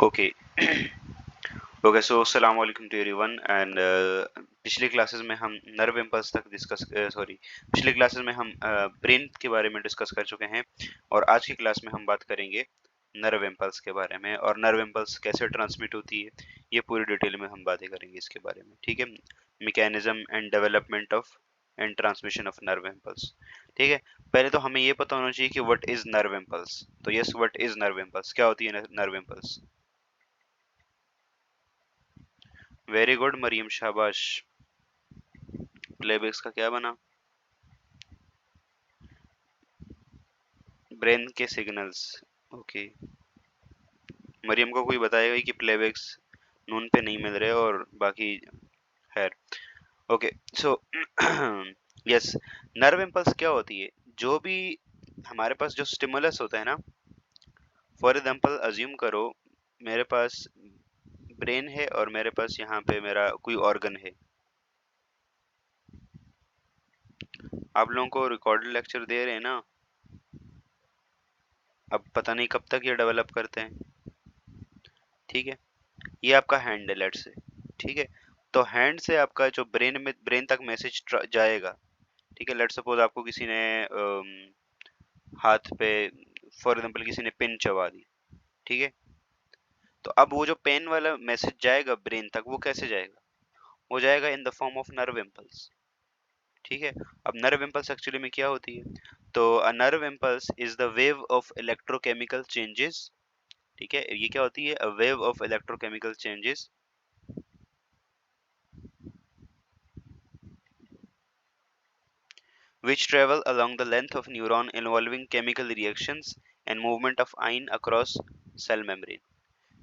Okay okay so अस्सलाम वालेकुम to everyone and पिछले क्लासेस में हम नर्व इम्पल्स तक डिस्कस पिछले क्लासेस में हम ब्रेन के बारे में डिस्कस कर चुके हैं और आज की क्लास में हम बात करेंगे नर्व इम्पल्स के बारे में और नर्व इम्पल्स कैसे ट्रांसमिट होती है ये पूरी डिटेल में हम बातें करेंगे इसके बारे में। ठीक है, mechanism and development of and transmission of nerve impulse. ठीक है, पहले तो हमें ये पता होना चाहिए कि व्हाट इज नर्व इम्पल्स। तो yes, what is nerve impulse, क्या होती है nerve impulse? Very good Mariam, शाबाश। प्लेबैक्स का क्या बना? ब्रेन के सिग्नल्स। ओके, मरियम को कोई बताएगा कि प्लेबैक्स नून पे नहीं मिल रहे और बाकी खैर। Okay so yes, nerve impulse क्या होती है? जो भी हमारे पास जो स्टिमुलस होता है ना, फॉर एग्जांपल अज्यूम करो मेरे पास ब्रेन है और मेरे पास यहाँ पे मेरा कोई ऑर्गन है। आप लोगों को रिकॉर्डेड लेक्चर दे रहे हैं ना, अब पता नहीं कब तक ये डेवलप करते हैं। ठीक है, ये आपका हैंड है लेट से। ठीक है, तो हैंड से आपका जो ब्रेन तक मैसेज जाएगा। ठीक है, लेट सपोज आपको किसी ने हाथ पे फॉर एग्जांपल किसी ने पिन चबा दी। ठीक है, तो अब वो जो पेन वाला मैसेज जाएगा ब्रेन तक, वो कैसे जाएगा? वो जाएगा in the form of nerve impulse. ठीक है, अब नर्व इम्पल्स एक्चुअली में क्या होती है? तो a nerve impulse is the wave of electrochemical changes. ठीक है, ये क्या होती है? A wave of electrochemical changes which travel along the length of neuron involving chemical reactions and movement of ion across cell membrane।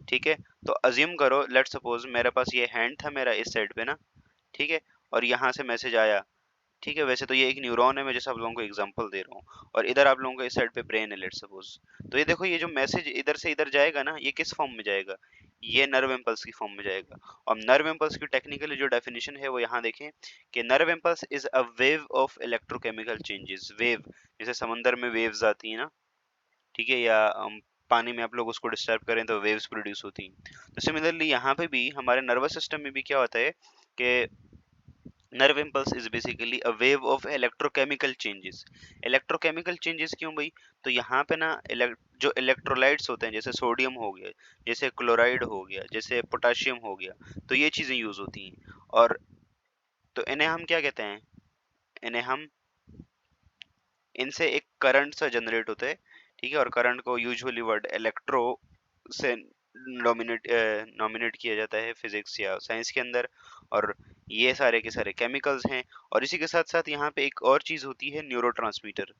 ठीक है, तो assume करो लेट सपोज मेरे पास ये हैंड था मेरा इस साइड पे ना। ठीक है, और यहाँ से मैसेज आया। ठीक है, वैसे तो ये एक न्यूरॉन है, मैं जैसे आप लोगों को एग्जांपल दे रहा हूँ, और इधर आप लोगों को इस साइड पे ब्रेन है लेट सपोज। तो ये देखो, ये जो मैसेज इधर से इधर जाएगा ना, ये किस फॉर्म में जाएगा? ये नर्व इम्पल्स की फॉर्म में जाएगा। और नर्व इम्पल्स की टेक्निकली जो डेफिनेशन है वो यहाँ देखें कि nerve impulse is a wave of electrochemical changes. Wave जैसे समंदर में वेव्स आती है ना, ठीक है, या पानी में आप लोग उसको डिस्टर्ब करें तो वेव्स प्रोड्यूस होती हैं। तो सिमिलरली यहाँ पे भी हमारे नर्वस सिस्टम में भी क्या होता है कि nerve impulse is basically a wave of electrochemical changes. Electrochemical changes क्यों भाई? तो यहाँ पे ना जो इलेक्ट्रोलाइट्स होते हैं, जैसे सोडियम हो गया, जैसे क्लोराइड हो गया, जैसे पोटाशियम हो गया, तो ये चीजें यूज होती हैं। और तो इन्हें हम क्या कहते हैं? इन्हें हम इनसे एक करंट सा जनरेट होता है। ठीक है, और करंट को यूजुअली वर्ड इलेक्ट्रो से नॉमिनेट किया जाता है फिजिक्स या साइंस के अंदर। और ये सारे के सारे केमिकल्स हैं। और इसी के साथ साथ यहाँ पे एक और चीज होती है, न्यूरोट्रांसमीटर।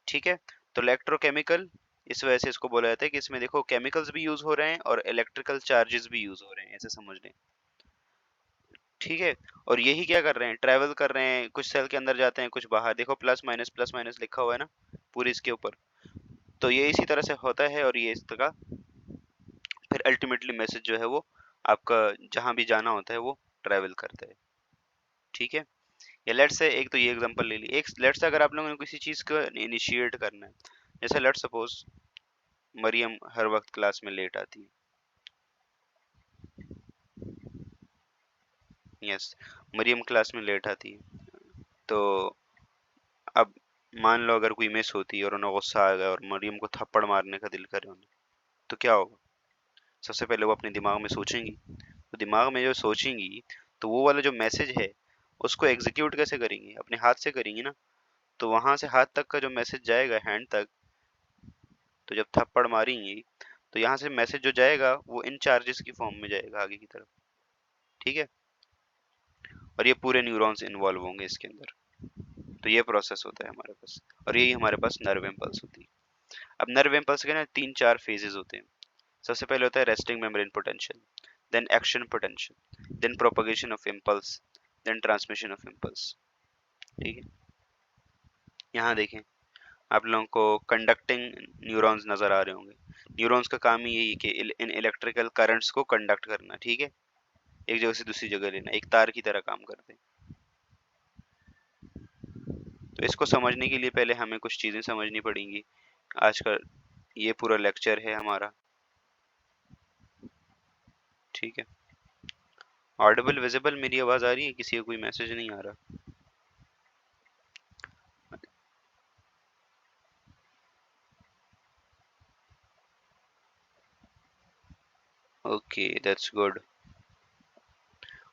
ठीक है, तो इलेक्ट्रोकेमिकल, इस वजह से इसको बोला जाता है कि इसमें देखो केमिकल्स भी यूज हो रहे हैं और इलेक्ट्रिकल चार्जेस भी यूज हो रहे हैं, ऐसे समझ लें। ठीक है, और यही क्या कर रहे हैं? ट्रेवल कर रहे हैं, कुछ सेल के अंदर जाते हैं, कुछ बाहर। देखो प्लस माइनस लिखा हुआ है ना पूरी इसके ऊपर। तो ये इसी तरह से होता है और ये इस तरह फिर अल्टीमेटली मैसेज जो है वो आपका जहां भी जाना होता है वो ट्रैवल करता है। ठीक है, या लेट्स से एक तो ये एग्जांपल ले ली, एक लेट्स से अगर आप लोगों ने किसी चीज को इनिशिएट करना है, जैसे लेट्स सपोज मरियम हर वक्त क्लास में लेट आती है। यस, मरियम क्लास में लेट आती है। तो अब मान लो अगर कोई मिस होती है और उन्हें गुस्सा आ गया और मरियम को थप्पड़ मारने का दिल करे उन्हें, तो क्या होगा? सबसे पहले वो अपने दिमाग में सोचेंगी। तो दिमाग में जो सोचेंगी, तो वो वाला जो मैसेज है उसको एग्जीक्यूट कैसे करेंगी? अपने हाथ से करेंगी ना। तो वहां से हाथ तक का जो मैसेज जाएगा हैंड तक, तो जब थप्पड़ मारेंगी तो यहाँ से मैसेज जो जाएगा वो इन चार्जेस की फॉर्म में जाएगा आगे की तरफ। ठीक है, और ये पूरे न्यूरॉन्स इन्वॉल्व होंगे इसके अंदर। तो ये प्रोसेस होता है हमारे पास, और यही हमारे पास नर्व इम्पल्स होती है। अब नर्व इम्पल्स के ना तीन चार फेजेस होते हैं। सबसे पहले होता है resting membrane potential, then action potential, then propagation of impulse, then transmission of impulse. ठीक है, यहाँ देखें आप लोगों को कंडक्टिंग न्यूरॉन्स नजर आ रहे होंगे। न्यूरॉन्स का काम ही यही है कि इन इलेक्ट्रिकल करंट्स को कंडक्ट करना। ठीक है, एक जगह से दूसरी जगह लेना, एक तार की तरह काम करते हैं। तो इसको समझने के लिए पहले हमें कुछ चीजें समझनी पड़ेंगी। आज का ये पूरा लेक्चर है हमारा ठीक है, ऑडिबल विजिबल मेरी आवाज आ रही है, किसी का कोई मैसेज नहीं आ रहा? Okay, that's good.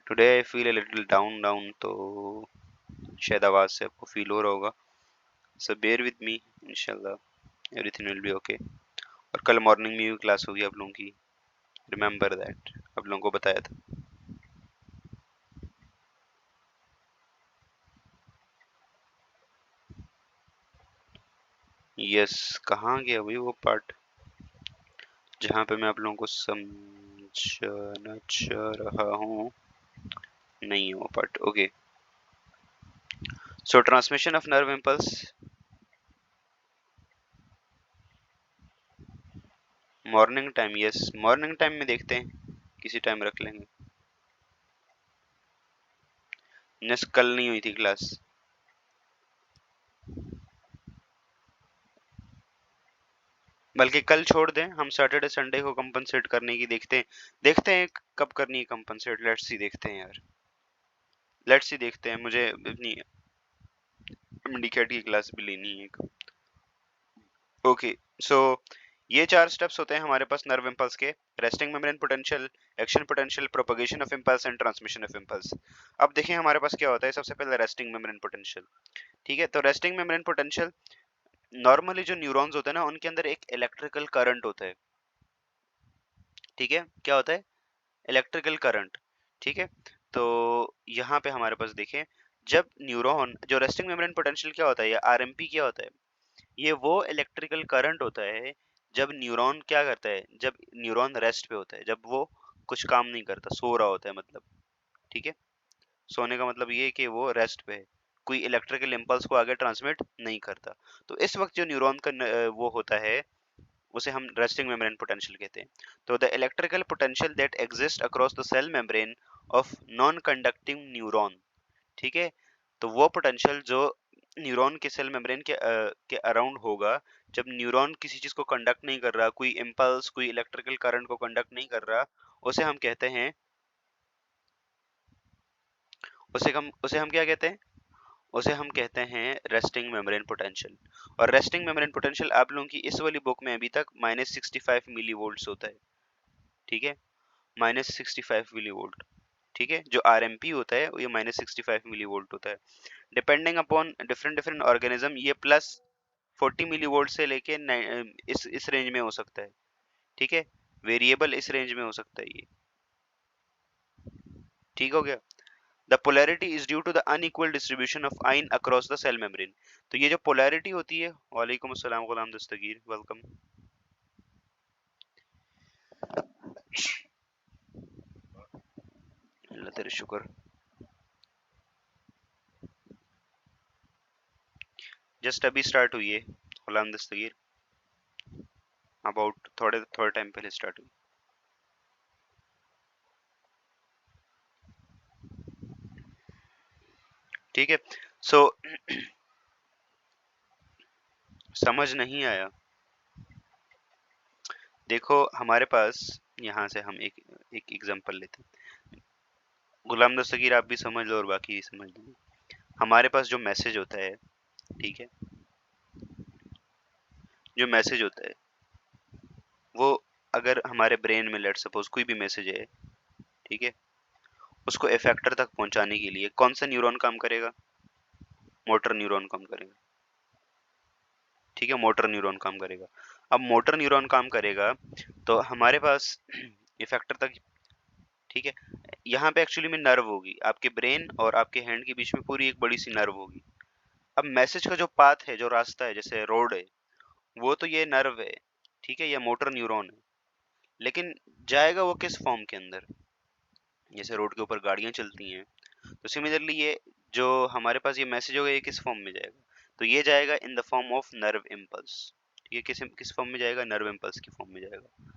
Today I feel a little down down, तो शायद आवाज से आपको फील हो रहा होगा। सो बेयर विद मी, इंशाल्लाह एवरीथिंग विल बी ओके। और कल मॉर्निंग में भी क्लास होगी आप लोगों की, रिमेंबर दैट, आप लोगों को बताया था। यस, कहाँ गया भाई वो पार्ट जहाँ पे मैं आप लोगों को समझाना चाह रहा हूँ? नहीं है वो part. Okay, so transmission of nerve impulse, morning time. Yes, morning time में देखते हैं, किसी टाइम रख लेंगे। नेक्स्ट कल नहीं हुई थी क्लास, बल्कि कल छोड़ दें, हम सैटरडे संडे को कंपनसेट करने की देखते हैं कब करनी है कंपनसेट। लेट्स सी, देखते हैं यार, लेट्स सी देखते हैं। मुझे अपनी इंडिकेट की क्लास भी लेनी है एक। ओके, सो ये 4 स्टेप्स होते हैं हमारे पास नर्व इम्पल्स के: resting membrane potential, action potential, propagation of impulse and transmission of impulse. अब देखें हमारे पास क्या होता है। सबसे पहले रेस्टिंग मेम्ब्रेन पोटेंशियल। ठीक है, तो रेस्टिंग मेम्ब्रेन पोटेंशियल, नॉर्मली जो न्यूरॉन्स होते हैं ना, उनके अंदर एक इलेक्ट्रिकल करंट होता है। ठीक है, क्या होता है? Electrical current. ठीक है, तो यहाँ पे हमारे पास देखें, जब न्यूरॉन, जो रेस्टिंग मेम्ब्रेन पोटेंशियल क्या होता है, या आरएमपी क्या होता है, ये वो इलेक्ट्रिकल करंट होता है जब न्यूरॉन क्या करता है, जब न्यूरॉन रेस्ट पे होता है, जब वो कुछ काम नहीं करता, सो रहा होता है मतलब। ठीक है, सोने का मतलब ये है कि वो रेस्ट पे है, कोई इलेक्ट्रिकल इम्पल्स को आगे ट्रांसमिट नहीं करता। तो इस वक्त जो न्यूरॉन का वो होता है, उसे हम रेस्टिंग मेम्ब्रेन पोटेंशियल कहते हैं। तो the electrical potential that exist across the cell membrane of non conducting neuron. ठीक है, तो वो पोटेंशियल जो न्यूरॉन के सेल मेम्ब्रेन के अराउंड होगा, जब न्यूरॉन किसी चीज को कंडक्ट नहीं कर रहा, कोई इम्पल्स, कोई इलेक्ट्रिकल करंट को कंडक्ट नहीं कर रहा, उसे हम कहते हैं, उसे हम क्या कहते हैं? उसे हम कहते हैं रेस्टिंग मेम्ब्रेन पोटेंशियल। और रेस्टिंग मेम्ब्रेन पोटेंशियल आप लोगों की इस वाली बुक में अभी तक -65 मिली वोल्ट होता है। ठीक है, -65 मिली वोल्ट। ठीक है, जो आरएमपी होता है वो ये -65 मिली वोल्ट होता है। Depending upon different different organism, ये +40 मिली वोल्ट से लेके इस रेंज में हो सकता है। ठीक है, वेरिएबल इस रेंज में हो सकता है ये। ठीक हो गया? The polarity is due to the unequal distribution of ion across the cell membrane. तो ये जो पोलैरिटी होती है, वालेकुम अस्सलाम गुलाम दस्तगीर, वेलकम। अल्लाह तेरे शुक्र। जस्ट अभी स्टार्ट हुई है गुलाम दस्तगीर, अबाउट थोड़े थोड़े टाइम पहले स्टार्ट हुई। ठीक है, सो समझ नहीं आया? देखो हमारे पास, यहाँ से हम एक एक एग्जांपल लेते हैं। गुलाम दस्तगीर आप भी समझ लो और बाकी भी समझ लो। हमारे पास जो मैसेज होता है, ठीक है, जो मैसेज होता है वो, अगर हमारे ब्रेन में लेट सपोज कोई भी मैसेज है, ठीक है, उसको इफेक्टर तक पहुंचाने के लिए कौन सा न्यूरॉन काम करेगा? मोटर न्यूरॉन काम करेगा। ठीक है, मोटर न्यूरॉन काम करेगा। अब मोटर न्यूरॉन काम करेगा तो हमारे पास इफेक्टर तक, ठीक है, यहाँ पे एक्चुअली में नर्व होगी, आपके ब्रेन और आपके हैंड के बीच में पूरी एक बड़ी सी नर्व होगी। अब मैसेज का जो पाथ है, जो रास्ता है, जैसे रोड है, वो तो ये नर्व है, ठीक है, या मोटर न्यूरॉन है, लेकिन जाएगा वो किस फॉर्म के अंदर? जैसे रोड के ऊपर गाड़ियां चलती हैं, तो सिमिलरली ये जो हमारे पास ये मैसेज होगा, ये किस फॉर्म में जाएगा? तो ये जाएगा in the form of nerve impulse. ठीक है, किस किस फॉर्म में जाएगा? नर्व इम्पल्स की फॉर्म में जाएगा।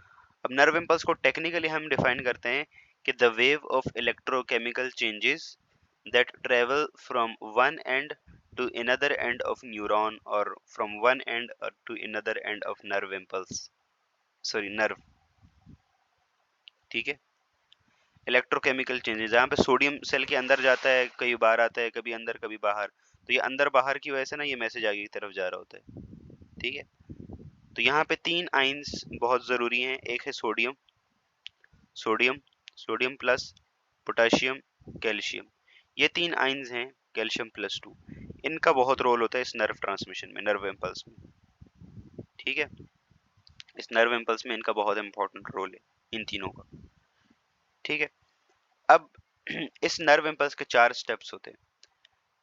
अब नर्व इम्पल्स को टेक्निकली हम डिफाइन करते हैं कि the wave of electrochemical changes that travel from one end to another end of neuron or from one end to another end of nerve impulse, sorry nerve। ठीक है, electrochemical changes, जहाँ पे sodium cell के अंदर जाता है, कई बार आता है, कभी अंदर कभी बाहर, तो ये अंदर बाहर की वजह से ना ये मैसेज आगे की तरफ जा रहा होता है। ठीक है, तो यहाँ पे 3 आइंस बहुत जरूरी हैं। एक है sodium, sodium sodium plus, potassium, calcium. ये 3 आइंस हैं, कैल्शियम +2। इनका बहुत रोल होता है इस नर्व ट्रांसमिशन में, नर्व इम्पल्स में। ठीक है, इस नर्व इम्पल्स में इनका बहुत इंपॉर्टेंट रोल है, इन तीनों का। ठीक है, अब इस नर्व इम्पल्स के 4 स्टेप्स होते हैं,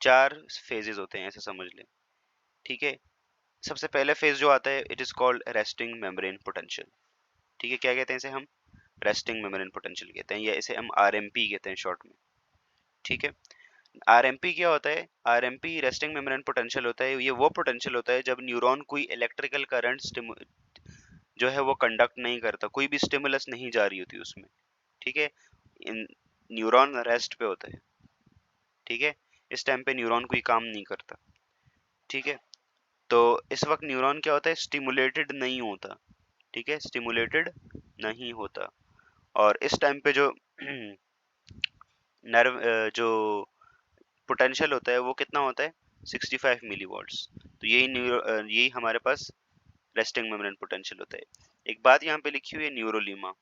4 फेजेस होते हैं, ऐसे समझ लें। ठीक है, सबसे पहले फेज जो आता है, it is called resting membrane potential. ठीक है, क्या कहते हैं इसे हम? रेस्टिंग मेम्ब्रेन पोटेंशियल कहते हैं, या इसे हम आरएमपी कहते हैं शॉर्ट में। ठीक है, आरएमपी क्या होता है? आरएमपी रेस्टिंग मेम्ब्रेन पोटेंशियल होता है। ये वो पोटेंशियल होता है जब न्यूरॉन कोई इलेक्ट्रिकल करंट जो है वो कंडक्ट नहीं करता, कोई भी स्टिमुलस नहीं जा रही होती उसमें। ठीक है, न्यूरॉन रेस्ट पे होता है। ठीक है, इस टाइम पे न्यूरॉन कोई काम नहीं करता। ठीक है, तो इस वक्त न्यूरॉन क्या होता है? स्टिमुलेटेड नहीं होता। ठीक है, स्टिमुलेटेड नहीं होता। और इस टाइम पे जो नर्व जो पोटेंशियल होता है वो कितना होता है? 65 मिलीवॉट्स। तो यही हमारे पास रेस्टिंग मेम्ब्रेन पोटेंशियल होता है। एक बात यहाँ पे लिखी हुई है, न्यूरोलीमा।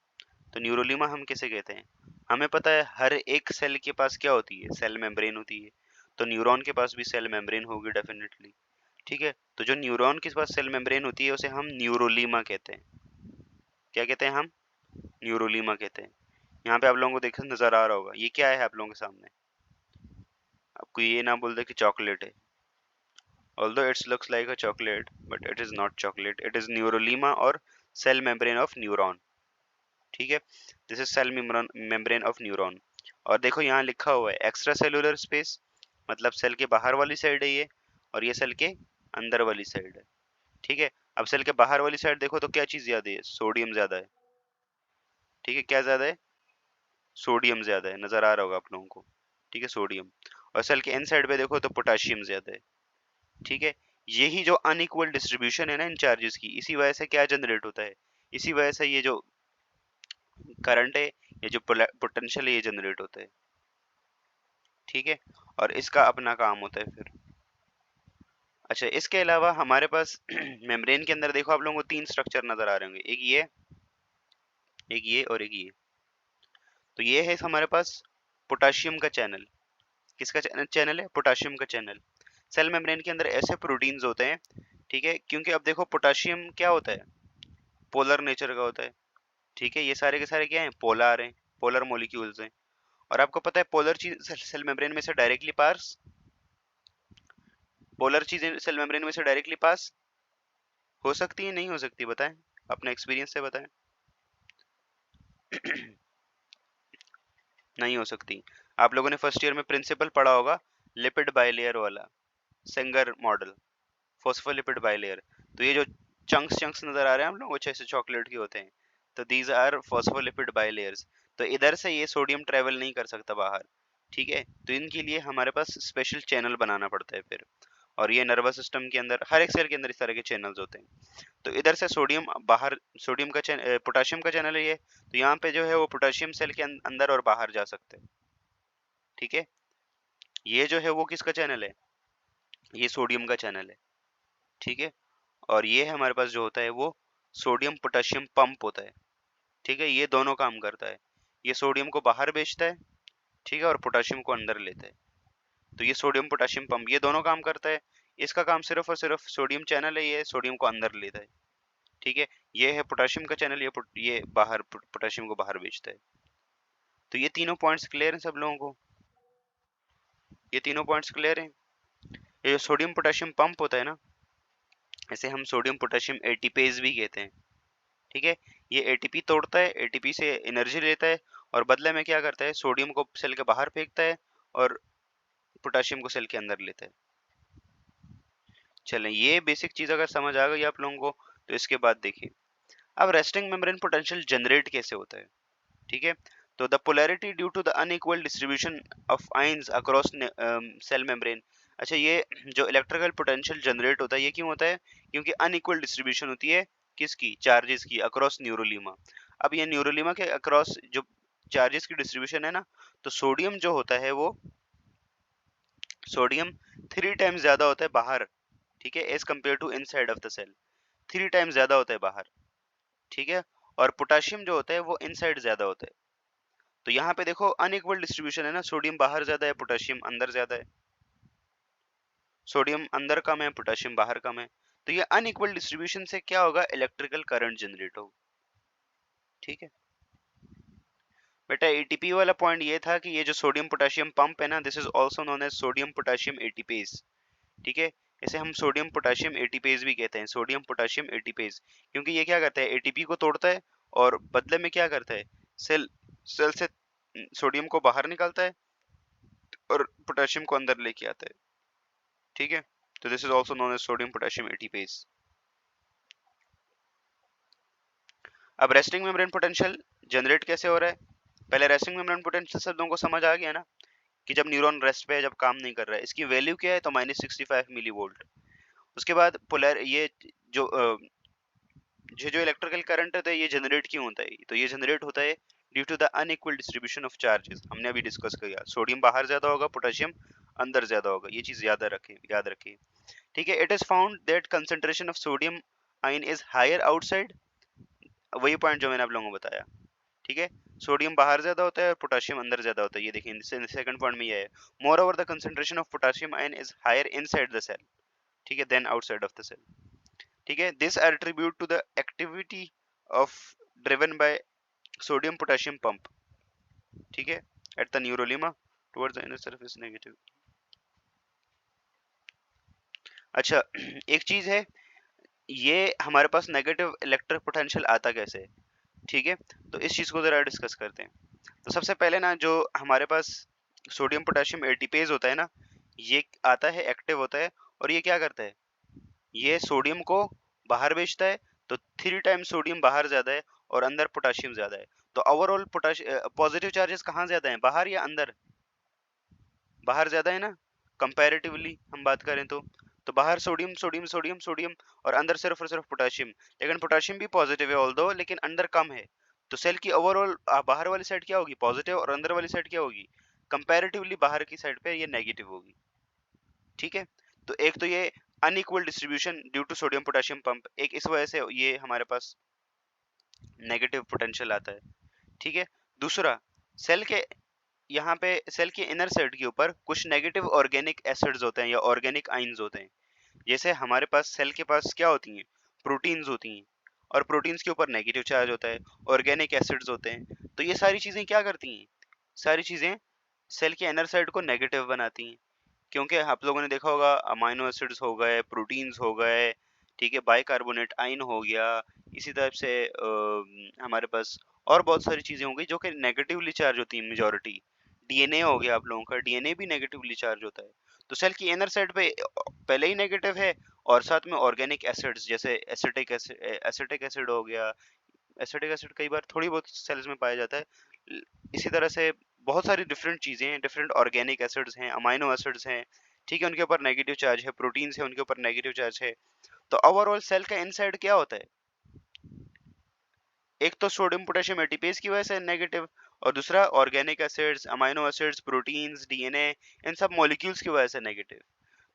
तो न्यूरोलीमा हम किसे कहते हैं? हमें पता है हर एक सेल के पास क्या होती है? सेल मेम्ब्रेन होती है। तो न्यूरॉन के पास भी सेल मेम्ब्रेन होगी डेफिनेटली। ठीक है, तो जो न्यूरॉन के पास सेल मेम्ब्रेन होती है उसे हम न्यूरोलीमा कहते हैं। क्या कहते हैं हम? न्यूरोलीमा कहते हैं। यहाँ पे आप लोगों को देख नजर आ रहा होगा, ये क्या है आप लोगों के सामने? आपको ये ना बोल दे कि चॉकलेट है। Although it looks like a chocolate, but it is not chocolate. It is neurolema or cell membrane of neuron. ठीक है, this is cell membrane of neuron. और देखो यहाँ लिखा हुआ है एक्स्ट्रा सेलुलर स्पेस, मतलब सेल के बाहर वाली साइड है ये, और ये सेल के अंदर वाली साइड है। ठीक है, अब सेल के बाहर वाली साइड देखो तो क्या चीज ज्यादा है? सोडियम ज्यादा है। ठीक है, क्या ज्यादा है? सोडियम ज्यादा है, नजर आ रहा होगा आप लोगों को। ठीक है, सोडियम। और सेल के इन साइड पे देखो तो पोटेशियम ज्यादा है। ठीक है, यही जो अनइक्वल डिस्ट्रीब्यूशन है ना इन चार्जेस की, इसी वजह से क्या जनरेट होता है? इसी वजह से ये जो करंट है, ये जो पोटेंशियल है, ये जनरेट होता है। ठीक है, और इसका अपना काम होता है फिर। अच्छा, इसके अलावा हमारे पास मेम्ब्रेन के अंदर देखो आप लोगों को 3 स्ट्रक्चर नजर आ रहे होंगे, एक ये, एक ये और एक ये। तो ये है हमारे पास पोटेशियम का चैनल। किसका चैनल है? पोटेशियम का चैनल। सेल मेम्ब्रेन के अंदर ऐसे प्रोटीन्स होते हैं, ठीक है, क्योंकि अब देखो पोटेशियम क्या होता है? पोलर नेचर का होता है। ठीक है, ये सारे के सारे क्या हैं? पोलर हैं, पोलर मॉलिक्यूल्स हैं। और आपको पता है पोलर चीज सेल मेम्ब्रेन में से डायरेक्टली पास, पोलर चीजें सेल मेम्ब्रेन में से डायरेक्टली पास हो सकती है, नहीं हो सकती? बताएं, अपने एक्सपीरियंस से बताएं। नहीं हो सकती। आप लोगों ने फर्स्ट ईयर में प्रिंसिपल पढ़ा होगा, लिपिड बाइलेयर वाला, सेंगर मॉडल, फॉस्फोलिपिड बाइलेयर। तो ये जो चंक्स चंक्स नजर आ रहे हैं हम लोगों को, जैसे चॉकलेट के होते हैं, तो दीज आर फॉस्फोलिपिड बाइलेयर्स। तो इधर से ये सोडियम ट्रेवल नहीं कर सकता बाहर। ठीक है, तो इनके लिए हमारे पास स्पेशल चैनल बनाना पड़ता है फिर। और ये नर्वस सिस्टम के अंदर हर एक सेल के अंदर इस तरह के चैनल्स होते हैं। तो इधर से सोडियम बाहर, सोडियम का पोटेशियम का चैनल है ये, तो यहाँ पे जो है वो पोटेशियम सेल के अंदर और बाहर जा सकते हैं। ठीक है, ये जो है वो किसका चैनल है? ये सोडियम का चैनल है। ठीक है, और ये हमारे पास जो होता है वो सोडियम पोटेशियम पंप होता है। ठीक है, ये दोनों काम करता है। ये सोडियम को बाहर भेजता है, ठीक है, और पोटेशियम को अंदर लेता है। तो ये सोडियम पोटेशियम पंप, ये दोनों काम करता है। इसका काम सिर्फ और सिर्फ सोडियम चैनल है, ये सोडियम को अंदर लेता है। ठीक है, ये है पोटेशियम का चैनल, ये बाहर पोटेशियम को बाहर भेजता है। तो ये तीनों पॉइंट्स क्लियर हैं सब लोगों को? ये तीनों पॉइंट्स क्लियर हैं? ये जो सोडियम पोटेशियम पंप होता है ना, इसे हम सोडियम पोटेशियम एटीपेज भी कहते हैं। ठीक है, ये एटीपी तोड़ता है, एटीपी से एनर्जी लेता है, और बदले में क्या करता है? सोडियम को सेल के बाहर फेंकता है और पोटेशियम को सेल के अंदर लेता है। चलें, ये बेसिक चीज अगर समझ आ गई आप लोगों को, तो इसके बाद देखिए अब रेस्टिंग मेम्ब्रेन पोटेंशियल जनरेट कैसे होता है। ठीक है, तो the polarity due to the unequal distribution of ions across cell membrane. अच्छा, ये जो इलेक्ट्रिकल पोटेंशियल जनरेट होता है ये क्यों होता है? क्योंकि अनइक्वल डिस्ट्रीब्यूशन होती है किसकी? चार्जेस की, अक्रॉस न्यूरोलीमा। अब ये न्यूरोलीमा के अक्रॉस जो चार्जेस की डिस्ट्रीब्यूशन है ना, तो सोडियम जो होता है वो सोडियम 3 टाइम्स ज्यादा होता है बाहर, ठीक है, as compare to inside of the cell, 3 times ज्यादा होता है बाहर, ठीक है। और पोटाशियम जो होता है वो इनसाइड ज्यादा होता है। तो यहाँ पे देखो अनइक्वल डिस्ट्रीब्यूशन है ना, सोडियम बाहर ज्यादा है, पोटाशियम अंदर ज्यादा है, सोडियम अंदर कम है, पोटाशियम बाहर कम है। तो ये अनइक्वल डिस्ट्रीब्यूशन से क्या होगा, इलेक्ट्रिकल करंट जनरेट होगा, ठीक है। बेटा एटीपी वाला पॉइंट ये था कि ये जो सोडियम पोटेशियम पंप है ना, this is also known as sodium potassium ATPase, ठीक है। इसे हम सोडियम पोटेशियम एटीपेज भी कहते हैं, सोडियम पोटेशियम एटीपेज, क्योंकि ये क्या करता है, एटीपी को तोड़ता है और बदले में क्या करता है, सेल सेल से सोडियम को बाहर निकालता है और पोटेशियम को अंदर लेके आता है, ठीक है। तो this is also known as sodium potassium ATPase. अब रेस्टिंग मेम्ब्रेन पोटेंशियल जनरेट कैसे हो रहा है, पहले रेस्टिंग मेम्ब्रेन पोटेंशियल से लोगों को समझ आ गया ना, कि जब न्यूरॉन रेस्ट पे है, जब काम नहीं कर रहा है, इसकी वैल्यू क्या है, तो -65 मिली वोल्ट। उसके बाद पोलर ये जो जो इलेक्ट्रिकल करंट होता है ये जनरेट क्यों होता है, तो ये जनरेट होता है due to the unequal distribution of charges. हमने अभी डिस्कस किया, सोडियम बाहर ज्यादा होगा, पोटेशियम अंदर ज्यादा होगा, ये चीज याद रखें, ठीक है। It is found that concentration of sodium ion is higher outside, वही पॉइंट जो मैंने आप लोगों को बताया, ठीक है। सोडियम बाहर ज्यादा होता है और पोटेशियम अंदर ज्यादा होता है, ये देखिए सेकंड पॉइंट में ये है। More over the concentration of potassium ion is higher inside the cell, ठीक है, than outside of the cell, ठीक है। This attribute to the activity of driven by sodium potassium pump, ठीक है, at the neurilemma towards the inner surface negative. अच्छा एक चीज है, ये हमारे पास नेगेटिव इलेक्ट्रिक पोटेंशियल आता कैसे है, ठीक है, तो इस चीज को जरा डिस्कस करते हैं। तो सबसे पहले ना, जो हमारे पास सोडियम पोटेशियम एटीपेज होता है ना, ये आता है, एक्टिव होता है, और ये क्या करता है, ये सोडियम को बाहर भेजता है, तो 3 टाइम्स सोडियम बाहर ज्यादा है और अंदर पोटेशियम ज्यादा है। तो ओवरऑल पॉजिटिव चार्जेस कहाँ ज्यादा है, बाहर या अंदर, बाहर ज्यादा है ना, कंपैरेटिवली हम बात करें तो बाहर सोडियम सोडियम सोडियम सोडियम और अंदर सिर्फ और सिर्फ पोटेशियम, लेकिन पोटेशियम भी पॉजिटिव है ऑल्दो, लेकिन अंदर कम है। तो सेल की ओवरऑल बाहर वाली साइड क्या होगी, पॉजिटिव, और अंदर वाली साइड क्या होगी, कंपैरेटिवली बाहर की साइड पे ये नेगेटिव होगी, ठीक है। तो एक तो ये unequal distribution due to sodium potassium pump, एक इस वजह से ये हमारे पास नेगेटिव पोटेंशियल आता है, ठीक है। दूसरा, सेल के यहाँ पे सेल के इनर साइड के ऊपर कुछ नेगेटिव ऑर्गेनिक एसिड्स होते हैं या ऑर्गेनिक आइंस होते हैं। जैसे हमारे पास सेल के पास क्या होती हैं, प्रोटीन्स होती हैं, और प्रोटीन्स के ऊपर नेगेटिव चार्ज होता है, ऑर्गेनिक एसिड्स होते हैं। तो ये सारी चीजें क्या करती हैं, सारी चीजें सेल के इनर साइड को नेगेटिव बनाती हैं, क्योंकि आप लोगों ने देखा होगा अमाइनो एसिड्स हो गए, प्रोटीन्स हो गए, ठीक है, बाइकार्बोनेट आयन हो गया, इसी तरह से हमारे पास और बहुत सारी चीजें हो गई जो कि नेगेटिवली चार्ज होती हैं, मेजॉरिटी। डीएनए हो गया आप लोगों का, डीएनए भी नेगेटिवली चार्ज होता है। तो सेल की इनर साइड पे पहले ही नेगेटिव है, और साथ में ऑर्गेनिक एसिड्स जैसे एसिटिक एसिड हो गया, एसिटिक एसिड कई बार थोड़ी बहुत सेल्स में पाया जाता है। इसी तरह से बहुत सारी डिफरेंट चीजें हैं, डिफरेंट ऑर्गेनिक एसिड्स हैं, अमाइनो एसिड्स हैं, ठीक है, उनके ऊपर नेगेटिव चार्ज है, प्रोटीन्स है उनके ऊपर नेगेटिव चार्ज है। तो ओवरऑल सेल का इनसाइड क्या होता है, एक तो सोडियम पोटेशियम एटीपेज की वजह से नेगेटिव, और दूसरा organic acids, amino acids, proteins, DNA, इन सब मॉलिक्यूल्स की वजह से नेगेटिव।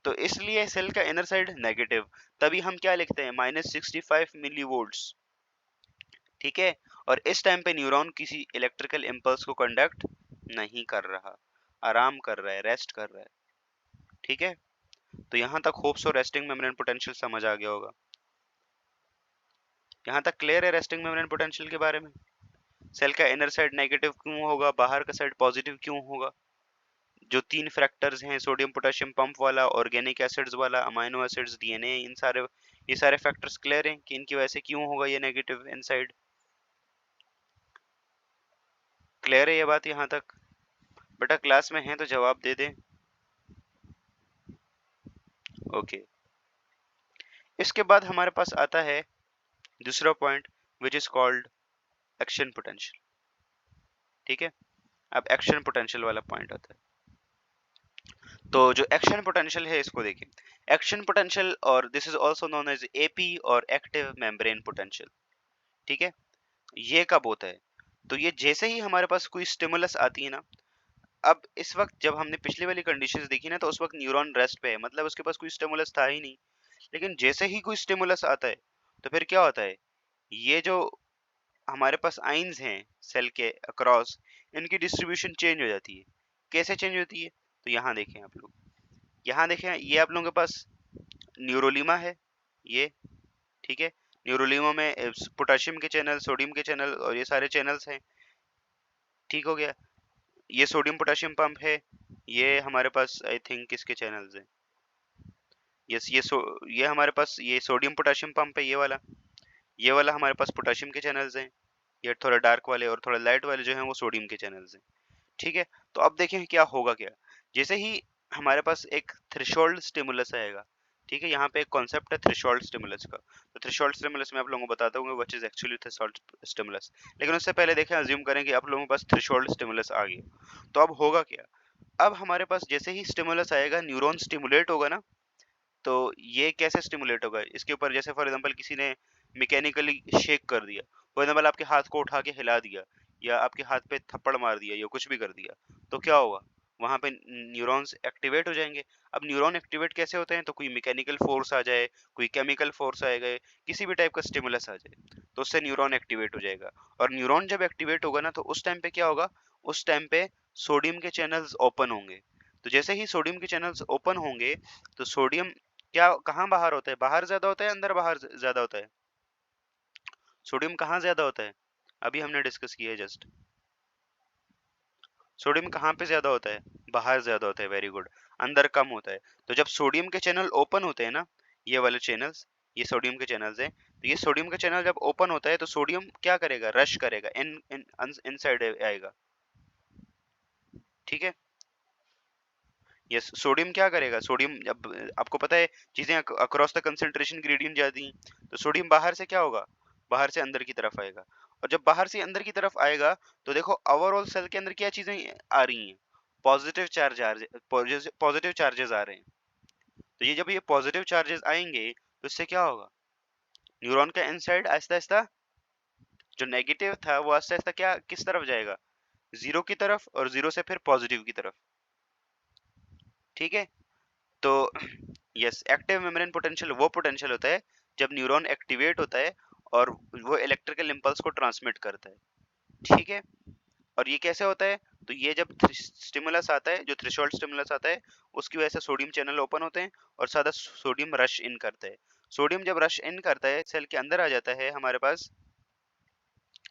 तो इसलिए सेल का इनर साइड नेगेटिव, तभी हम क्या लिखते हैं, -65 मिली वोल्ट्स, ठीक है। और इस टाइम पे न्यूरॉन किसी इलेक्ट्रिकल इम्पल्स को कंडक्ट नहीं कर रहा, आराम कर रहा है, रेस्ट कर रहा है, ठीक है। तो यहाँ तक होप्स और रेस्टिंग मेम्ब्रेन पोटेंशियल समझ आ गया होगा। यहाँ तक क्लियर है रेस्टिंग मेम्ब्रेन पोटेंशियल के बारे में, सेल का इनर साइड नेगेटिव क्यों होगा, बाहर का साइड पॉजिटिव क्यों होगा, जो 3 फैक्टर्स हैं, सोडियम पोटेशियम पंप वाला, ऑर्गेनिक एसिड्स वाला, अमाइनो एसिड्स, डीएनए, ये सारे फैक्टर्स क्लियर हैं कि इनकी वजह से क्यों होगा ये नेगेटिव इनसाइड, क्लियर है ये बात यहाँ तक। बेटा क्लास में है तो जवाब दे दें। ओके, इसके बाद हमारे पास आता है दूसरा point, which is called action potential, ठीक है। अब एक्शन पोटेंशियल वाला पॉइंट आता है, तो जो एक्शन पोटेंशियल है इसको देखिए, एक्शन पोटेंशियल, और this is also known as AP और एक्टिव मेम्ब्रेन पोटेंशियल, ठीक है। ये कब होता है, तो ये जैसे ही हमारे पास कोई स्टिमुलस आती है ना, अब इस वक्त जब हमने पिछली वाली कंडीशंस देखी ना, तो उस वक्त न्यूरॉन रेस्ट पे है, मतलब उसके पास कोई स्टिमुलस था ही नहीं। लेकिन जैसे ही कोई स्टिमुलस आता है, तो फिर क्या होता है, ये जो हमारे पास आइंस हैं सेल के अक्रॉस, इनकी डिस्ट्रीब्यूशन चेंज हो जाती है। कैसे चेंज होती है? तो यहाँ देखें आप लोग, यहाँ देखें, ये आप लोगों के पास न्यूरोलीमा है, ये ठीक है। न्यूरोलीमा में पोटेशियम के चैनल, सोडियम के चैनल और ये सारे चैनल्स हैं, ठीक हो गया। ये सोडियम पोटेशियम पंप है, ये हमारे पास आई थिंक किसके चैनल्स हैं, यस ये हमारे पास ये सोडियम पोटेशियम पंप है, ये वाला हमारे पास पोटेशियम के चैनल्स हैं, ये थोड़ा डार्क वाले और थोड़ा लाइट वाले जो हैं वो सोडियम के चैनल्स हैं, ठीक है। तो अब देखें क्या होगा, क्या जैसे ही हमारे पास एक थ्रेशोल्ड स्टिमुलस आएगा, ठीक है, यहाँ पे एक कॉन्सेप्ट है थ्रेशोल्ड स्टिमुलस का। तो थ्रेशोल्ड स्टिमुलस मैं आप लोगों को बताता हूँ what is actually threshold stimulus. लेकिन उससे पहले देखें, अज्यूम करें कि आप लोगों के पास थ्रेशोल्ड स्टिमुलस आ गया, तो अब होगा क्या, अब हमारे पास जैसे ही स्टिमुलस आएगा, न्यूरॉन स्टिमुलेट होगा ना। तो ये कैसे स्टिमुलेट होगा, इसके ऊपर जैसे फॉर एग्जांपल किसी ने मैकेनिकली शेक कर दिया, फॉर एग्जांपल आपके हाथ को उठा के हिला दिया, या आपके हाथ पे थप्पड़ मार दिया, या कुछ भी कर दिया, तो क्या होगा, वहां पे न्यूरॉन्स एक्टिवेट हो जाएंगे। अब न्यूरॉन एक्टिवेट कैसे होते हैं, तो कोई मैकेनिकल फोर्स आ जाए, कोई केमिकल फोर्स आ जाए, किसी भी टाइप का स्टिमुलस आ जाए, तो उससे न्यूरॉन एक्टिवेट हो जाएगा। और न्यूरॉन जब एक्टिवेट होगा ना, तो उस टाइम पे क्या होगा, उस टाइम पे सोडियम के चैनल्स ओपन होंगे। तो जैसे ही सोडियम के चैनल्स ओपन होंगे, तो सोडियम क्या कहाँ बाहर होता है, बाहर ज्यादा होता है, अंदर बाहर ज्यादा होता है, सोडियम कहाँ ज्यादा होता है, अभी हमने डिस्कस किया है जस्ट, सोडियम कहाँ पे ज्यादा होता है, बाहर ज्यादा होता है, वेरी गुड, अंदर कम होता है। तो जब सोडियम के चैनल ओपन होते हैं ना, ये वाले चैनल्स, ये सोडियम के चैनल्स हैं, तो ये सोडियम का चैनल जब ओपन होता है, तो सोडियम क्या करेगा, रश करेगा, इन इन इनसाइड आएगा, ठीक है। यस, सोडियम क्या करेगा, सोडियम जब आपको पता है चीजें अक्रॉस द कंसंट्रेशन ग्रेडियंट जाती हैं, तो सोडियम बाहर से क्या होगा, बाहर से अंदर की तरफ आएगा। और जब बाहर से अंदर की तरफ आएगा, तो देखो ओवरऑल सेल के अंदर क्या चीजें आ रही हैं, पॉजिटिव चार्ज पॉजिटिव चार्जेस आ रहे हैं। तो ये जब ये पॉजिटिव चार्जेस आएंगे, तो इससे क्या होगा, न्यूरॉन का इनसाइड आहिस्ता आहिस्ता जो नेगेटिव था वो आहिस्ता आहिस्ता क्या किस तरफ जाएगा, जीरो की तरफ, और जीरो से फिर पॉजिटिव की तरफ, ठीक है। तो यस, एक्टिव मेम्ब्रेन पोटेंशियल वो पोटेंशियल होता है जब न्यूरॉन एक्टिवेट होता है और वो इलेक्ट्रिकल इंपल्स को ट्रांसमिट करता है, ठीक है। और ये कैसे होता है, तो ये जब स्टिमुलस आता है, जो थ्रेशोल्ड स्टिमुलस आता है, उसकी वजह से सोडियम चैनल ओपन होते हैं और सादा सोडियम रश इन करता है। सोडियम जब रश इन करता है, सेल के अंदर आ जाता है हमारे पास,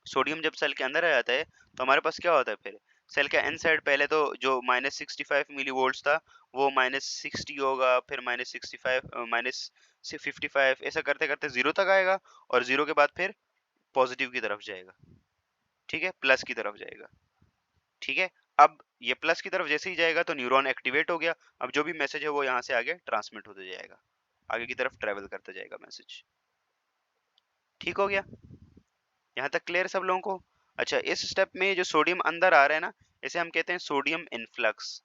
सोडियम जब सेल के अंदर आ जाता है, तो हमारे पास क्या होता है फिर, सेल के इनसाइड पहले तो जो -65 मिली वोल्ट्स था, वो -60 होगा, फिर -65, -55, ऐसा करते करते जीरो तक आएगा, और जीरो के बाद फिर पॉजिटिव की तरफ जाएगा, ठीक है, प्लस की तरफ जाएगा, ठीक है। अब ये प्लस की तरफ जैसे ही जाएगा, तो न्यूरॉन एक्टिवेट हो गया। अब जो भी मैसेज है वो यहाँ से आगे ट्रांसमिट होते जाएगा, आगे की तरफ ट्रेवल करता जाएगा मैसेज, ठीक हो गया, यहाँ तक क्लियर सब लोगों को। अच्छा, इस स्टेप में जो सोडियम अंदर आ रहा है ना, इसे हम कहते हैं सोडियम इनफ्लक्स।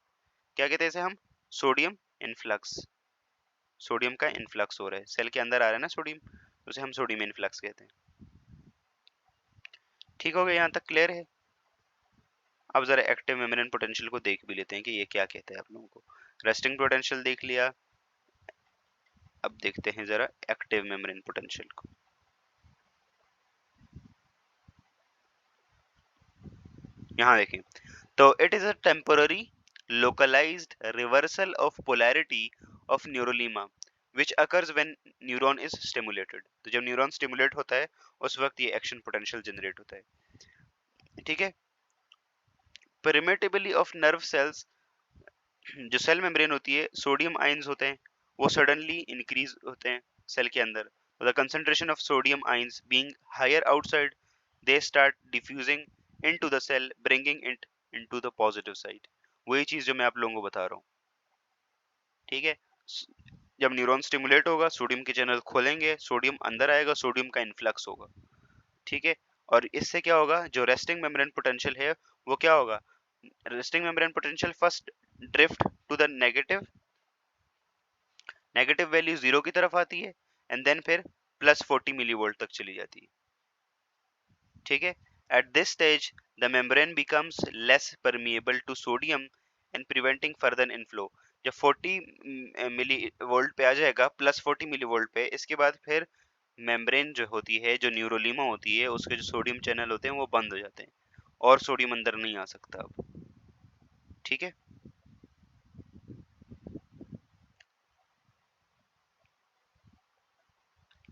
क्या कहते हैं इसे हम, सोडियम इनफ्लक्स। सोडियम का इनफ्लक्स हो रहा है, सेल के अंदर आ रहा है ना सोडियम, उसे हम सोडियम इनफ्लक्स कहते हैं, ठीक हो गया, यहाँ तक क्लियर है। अब जरा एक्टिव मेम्ब्रेन पोटेंशियल को देख भी लेते हैं कि ये क्या कहता है आप लोगों को। रेस्टिंग पोटेंशियल देख लिया, अब देखते हैं जरा एक्टिव मेम्ब्रेन पोटेंशियल को। यहाँ देखें, तो it is a temporary localized reversal of polarity of neurolema which occurs when neuron is stimulated। तो जब न्यूरॉन स्टिमुलेट होता है, उस वक्त ये एक्शन पोटेंशियल जनरेट होता है, ठीक है। permittivity of nerve cells, जो सेल मेम्ब्रेन होती है, सोडियम आयंस होते हैं, वो सडनली इंक्रीज होते हैं सेल के अंदर। The concentration of sodium ions being higher outside, they start diffusing into the cell bringing it into the positive side। वही चीज जो मैं आप लोगों को बता रहा हूँ, ठीक है। जब न्यूरॉन स्टिमुलेट होगा, सोडियम के चैनल खोलेंगे, सोडियम अंदर आएगा, सोडियम का इन्फ्लक्स होगा, ठीक है। और इससे क्या होगा, जो रेस्टिंग मेम्ब्रेन पोटेंशियल है वो क्या होगा, resting membrane potential first drift to the negative, negative value zero की तरफ आती है, एंड देन फिर +40 मिली वोल्ट तक चली जाती है, ठीक है। At this stage, the membrane becomes less permeable to sodium and preventing further inflow. जब 40 मिली वोल्ट पे आ जाएगा, प्लस 40 मिली वोल्ट पे, इसके बाद फिर मेम्ब्रेन जो होती है, जो न्यूरोलीमा होती है, उसके जो सोडियम चैनल होते हैं वो बंद हो जाते हैं और सोडियम अंदर नहीं आ सकता अब। ठीक है,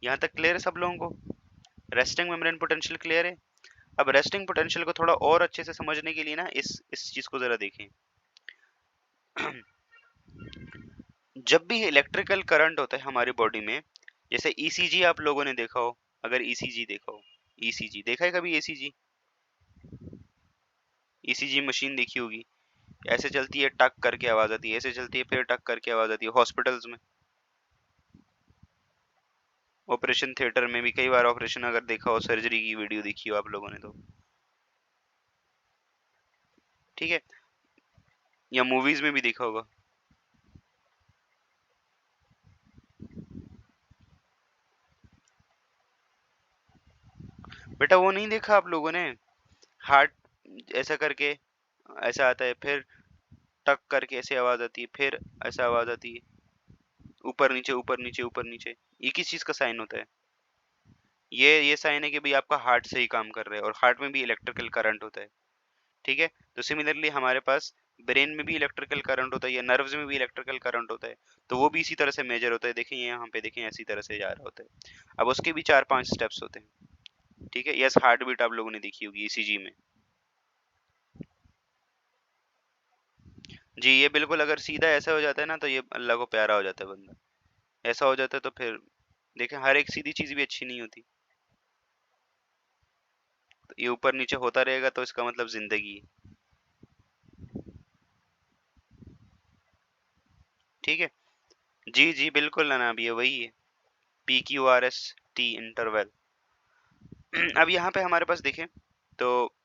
यहाँ तक क्लियर है सब लोगों को? रेस्टिंग मेम्ब्रेन पोटेंशियल क्लियर है? अब रेस्टिंग पोटेंशियल को थोड़ा और अच्छे से समझने के लिए ना इस चीज को जरा देखें। जब भी इलेक्ट्रिकल करंट होता है हमारी बॉडी में, जैसे ईसीजी आप लोगों ने देखा हो, अगर ईसीजी देखा हो, ईसीजी देखा है कभी? ईसीजी, ईसीजी मशीन देखी होगी, ऐसे चलती है, टक करके आवाज आती है, ऐसे चलती है, फिर टक करके आवाज आती है। हॉस्पिटल्स में, ऑपरेशन थिएटर में भी कई बार ऑपरेशन अगर देखा हो, सर्जरी की वीडियो देखी हो आप लोगों ने तो, ठीक है, या मूवीज में भी देखा होगा। बेटा वो नहीं देखा आप लोगों ने? हार्ट ऐसा करके ऐसा आता है, फिर टक करके ऐसे आवाज आती है, फिर ऐसा आवाज आती है, ऊपर नीचे ऊपर नीचे ऊपर नीचे। ये किस चीज का साइन होता है? ये साइन है कि भाई आपका हार्ट सही काम कर रहा है, और हार्ट में भी इलेक्ट्रिकल करंट होता है। ठीक है, तो सिमिलरली हमारे पास ब्रेन में भी इलेक्ट्रिकल करंट होता है, या नर्व्स में भी इलेक्ट्रिकल करंट होता है, तो वो भी इसी तरह से मेजर होता है। देखिए यहाँ पे देखें, इसी तरह से जा रहा होता है। अब उसके भी 4-5 स्टेप्स होते हैं। ठीक है, यस, हार्ट बीट आप लोगों ने देखी होगी ईसीजी में। जी, ये बिल्कुल अगर सीधा ऐसा हो जाता है ना, तो ये अल्लाह को प्यारा हो जाता है बंदा। ऐसा हो जाता है तो फिर देखें, हर एक सीधी चीज भी अच्छी नहीं होती। तो ये ऊपर नीचे होता रहेगा तो इसका मतलब जिंदगी है। ठीक है, जी जी बिल्कुल ना, अब ये वही है, PQRS T इंटरवल। अब यहाँ पे हमारे पास देखें तो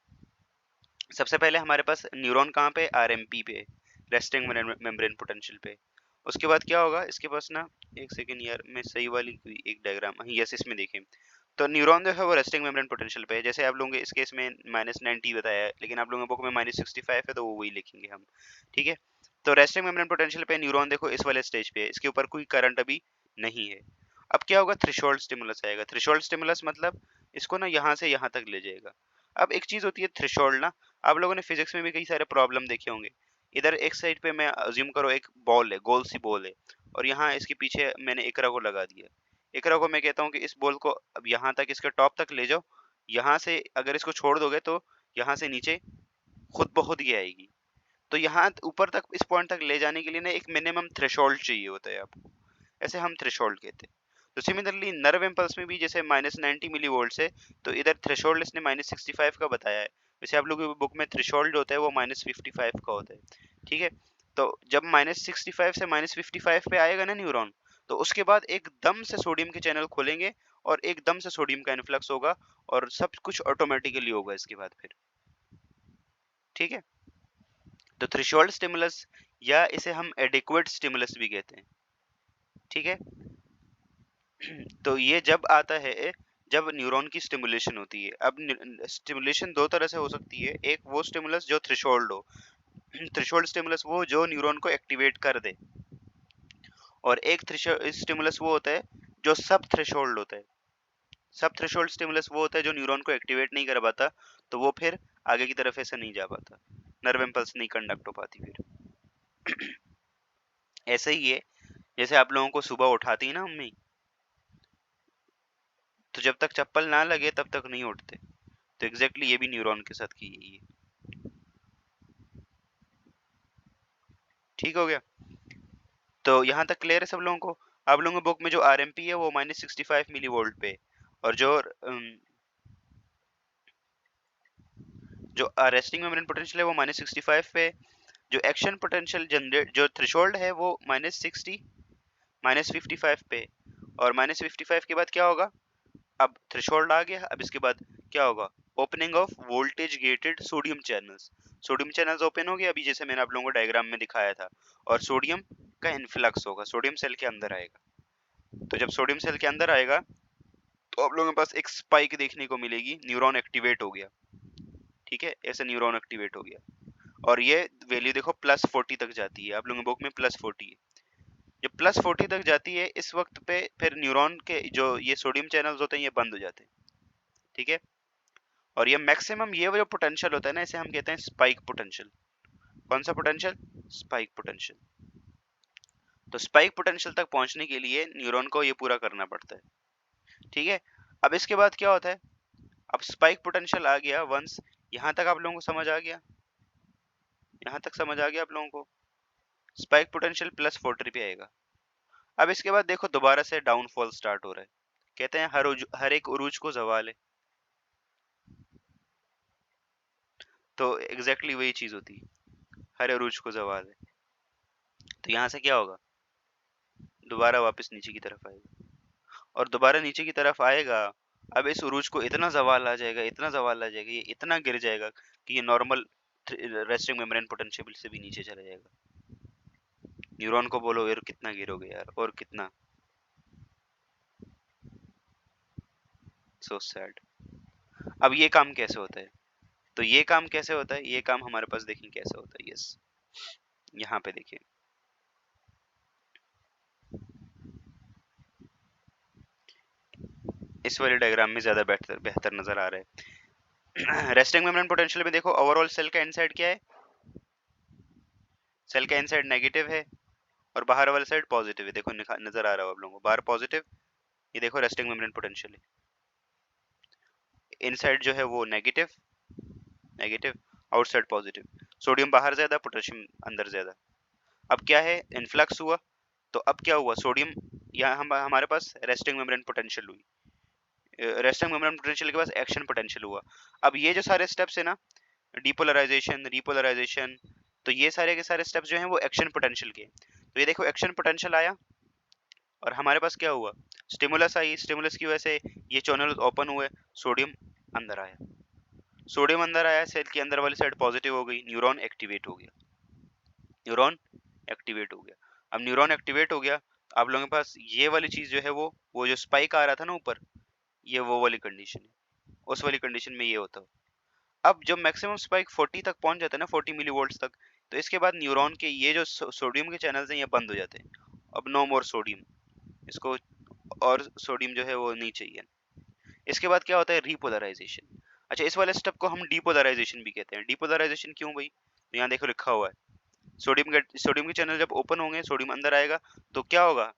सबसे पहले हमारे पास न्यूरॉन कहाँ पे? RMP पे, रेस्टिंग मेम्ब्रेन पोटेंशियल पे। उसके बाद क्या होगा इसके पास ना, एक सेकेंड यार, मैं सही वाली कोई एक डायग्राम, यस, इसमें देखें तो न्यूरॉन जो है वो रेस्टिंग मेम्ब्रेन पोटेंशियल पे है। जैसे आप लोगों के इस केस में -90 बताया है, लेकिन आप लोगों के बुक में -65 है, तो वो वही लिखेंगे हम। ठीक है, तो रेस्टिंग मेम्ब्रेन पोटेंशियल पे न्यूरॉन देखो इस वाले स्टेज पे है, इसके ऊपर कोई करंट अभी नहीं है। अब क्या होगा? थ्रेशोल्ड स्टिमुलस आएगा। थ्रेशोल्ड स्टिमुलस मतलब इसको ना यहाँ से यहाँ तक ले जाएगा। अब एक चीज होती है थ्रेशोल्ड ना, आप लोगों ने फिजिक्स में भी कई सारे प्रॉब्लम देखे होंगे। इधर एक साइड पे मैं अज्यूम करो एक बॉल है, गोल सी बॉल है, और यहाँ इसके पीछे मैंने एकरा को लगा दिया। एकरा को मैं कहता हूँ कि इस बॉल को अब यहाँ तक, इसके टॉप तक ले जाओ। यहाँ से अगर इसको छोड़ दोगे तो यहाँ से नीचे खुद ब खुद ही आएगी। तो यहाँ ऊपर तक, इस पॉइंट तक ले जाने के लिए ना एक मिनिमम थ्रेशोल्ड चाहिए होता है आपको, ऐसे हम थ्रेशोल्ड कहते हैं। तो सिमिलरली नर्व इम्पल्स में भी जैसे -90 मिली वोल्ट से, तो इधर थ्रेशोल्ड इसने -65 का बताया है। वैसे आप लोगों की बुक में थ्रेशोल्ड होता है वो -55 का होता है। ठीक है, तो जब -65 से -55 पे आएगा ना न्यूरॉन, तो उसके बाद एकदम से सोडियम के चैनल खुलेंगे और एकदम से सोडियम का इन्फ्लक्स होगा, और सब कुछ ऑटोमेटिकली होगा इसके बाद फिर। ठीक है, तो थ्रेशोल्ड स्टिमुलस, या इसे हम एडिक्वेट स्टिमुलस भी कहते हैं। ठीक है, तो ये जब आता है जब न्यूरॉन की स्टिमुलेशन होती है। अब स्टिमुलेशन दो तरह से हो सकती है, एक वो स्टिमुलस जो थ्रेशोल्ड हो, थ्रेशोल्ड स्टिमुलस वो जो न्यूरॉन को एक्टिवेट कर दे, और एक स्टिमुलस वो होता है जो सब थ्रेशोल्ड होता है। सब थ्रेशोल्ड स्टिमुलस वो होता है जो न्यूरॉन को एक्टिवेट नहीं कर पाता, तो वो फिर आगे की तरफ ऐसे नहीं जा पाता, नर्व इम्पल्स नहीं कंडक्ट हो पाती फिर। ऐसे ही है, जैसे आप लोगों को सुबह उठाती है ना मम्मी, तो जब तक चप्पल ना लगे तब तक नहीं उठते। तो एग्जैक्टली ये भी न्यूरॉन के साथ की यही है। ठीक हो गया, तो यहाँ तक क्लियर है सब लोगों को? आप लोगों की बुक में जो RMP है वो -65 मिली वोल्ट पे, और जो रेस्टिंग मेम्ब्रेन पोटेंशियल है वो -65 पे। जो एक्शन पोटेंशियल जनरेट, जो थ्रेशोल्ड है वो -55 पे, और -55 के बाद क्या होगा? अब थ्रेशोल्ड आ गया, अब इसके बाद क्या होगा? Opening of voltage gated sodium channels. Sodium channels open हो गए अभी, जैसे मैंने आप लोगों को डायग्राम में दिखाया था, और सोडियम का इन्फ्लक्स होगा, सोडियम सेल के अंदर आएगा। तो जब सोडियम सेल के अंदर आएगा तो आप लोगों के पास एक स्पाइक देखने को मिलेगी, न्यूरॉन एक्टिवेट हो गया। ठीक है, ऐसे न्यूरॉन एक्टिवेट हो गया और ये वैल्यू देखो +40 तक जाती है, आप लोगों की बुक में +40 है। जब +40 तक जाती है इस वक्त पे फिर न्यूरॉन के जो ये सोडियम चैनल्स होते हैं ये बंद हो जाते हैं, ठीक है। और ये मैक्सिमम ये जो पोटेंशियल होता है ना, इसे हम कहते हैं स्पाइक पोटेंशियल। कौन सा पोटेंशियल? Spike potential. तो स्पाइक पोटेंशियल तक पहुंचने के लिए न्यूरॉन को ये पूरा करना पड़ता है, ठीक है। अब इसके बाद क्या होता है, अब स्पाइक पोटेंशियल आ गया वंस, यहां तक आप लोगों को समझ आ गया, यहां तक समझ आ गया आप लोगों को, स्पाइक पोटेंशियल +40 पे आएगा। अब इसके बाद देखो दोबारा से डाउनफॉल स्टार्ट हो रहा है, कहते हैं हर एक उरूज को जवाल है, तो एग्जैक्टली वही चीज होती है, हर उरूज को जवाल है। तो यहाँ से क्या होगा, दोबारा वापस नीचे की तरफ आएगा और दोबारा नीचे की तरफ आएगा। अब इस उरूज को इतना जवाल आ जाएगा, इतना जवाल आ जाएगा, ये इतना गिर जाएगा कि ये नॉर्मल रेस्टिंग मेम्ब्रेन पोटेंशियल से भी नीचे चला जाएगा। न्यूरॉन को बोलो यार कितना गिरोगे यार, और कितना, सो सैड। अब ये काम कैसे होता है, तो ये काम कैसे होता है, ये काम हमारे पास देखें कैसे होता है। यस, यहाँ पे देखिए, इस वाले डायग्राम में ज्यादा बेहतर बेहतर नजर आ रहा है। रेस्टिंग मेम्ब्रेन पोटेंशियल में देखो ओवरऑल सेल का इनसाइड क्या है, सेल का इनसाइड नेगेटिव है और बाहर वाला साइड पॉजिटिव है। देखो नजर आ रहा है आप लोगों को, बाहर पॉजिटिव, ये देखो रेस्टिंग मेम्ब्रेन पोटेंशियल है, इनसाइड जो है वो negative negative, outside positive. Sodium बाहर ज्यादा, पोटेशियम अंदर ज्यादा। अब क्या है, इन्फ्लक्स हुआ, तो अब क्या हुआ, सोडियम यहाँ हमारे पास रेस्टिंग मेम्ब्रेन पोटेंशियल हुई, रेस्टिंग मेम्ब्रेन पोटेंशियल के पास एक्शन पोटेंशियल हुआ। अब ये जो सारे स्टेप्स है ना, डीपोलराइजेशन, रिपोलराइजेशन, तो ये सारे के सारे स्टेप्स जो हैं वो एक्शन पोटेंशियल के। तो ये देखो एक्शन पोटेंशियल आया और हमारे पास क्या हुआ, स्टिमुलस आई, स्टिमुलस की वजह से ये चैनल ओपन हुए, सोडियम अंदर आया, सोडियम अंदर आया, सेल के अंदर वाली साइड पॉजिटिव हो गई, न्यूरॉन एक्टिवेट हो गया, न्यूरॉन एक्टिवेट हो गया। अब न्यूरॉन एक्टिवेट हो गया, आप लोगों के पास ये वाली चीज जो है वो जो स्पाइक आ रहा था ना ऊपर, ये वो वाली कंडीशन है, उस वाली कंडीशन में ये होता है। अब जब मैक्सिमम स्पाइक 40 तक पहुंच जाता है ना, 40 मिली वोल्ट्स तक, तो इसके बाद न्यूरॉन के ये जो सोडियम के चैनल्स हैं ये बंद हो जाते हैं, अब नो मोर सोडियम, इसको और सोडियम जो है वो नहीं चाहिए। इसके बाद क्या होता है, रीपोलराइजेशन। अच्छा, इस वाले स्टेप को हम डीपोलराइजेशन भी कहते हैं। डीपोलराइजेशन क्यों भाई, तो यहाँ देखो लिखा हुआ है, सोडियम के चैनल जब ओपन होंगे, सोडियम अंदर आएगा, तो क्या होगा,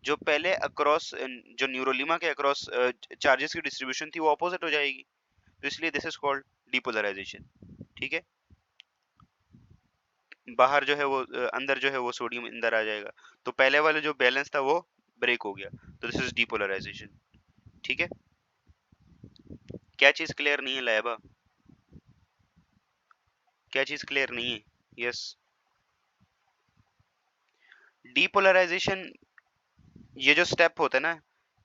जो पहले अक्रॉस जो न्यूरोलिमा के अक्रॉस चार्जेस की डिस्ट्रीब्यूशन थी वो अपोजिट हो जाएगी, तो इसलिए दिस इज कॉल्ड डीपोलराइजेशन, ठीक है। बाहर जो है वो अंदर जो है वो सोडियम अंदर आ जाएगा, तो पहले वाले जो बैलेंस था वो ब्रेक हो गया, तो दिस इज डीपोलराइजेशन, ठीक है। क्या चीज क्लियर नहीं है लाइबा, क्या चीज क्लियर नहीं है? यस, डीपोलराइजेशन ये जो स्टेप होता है ना,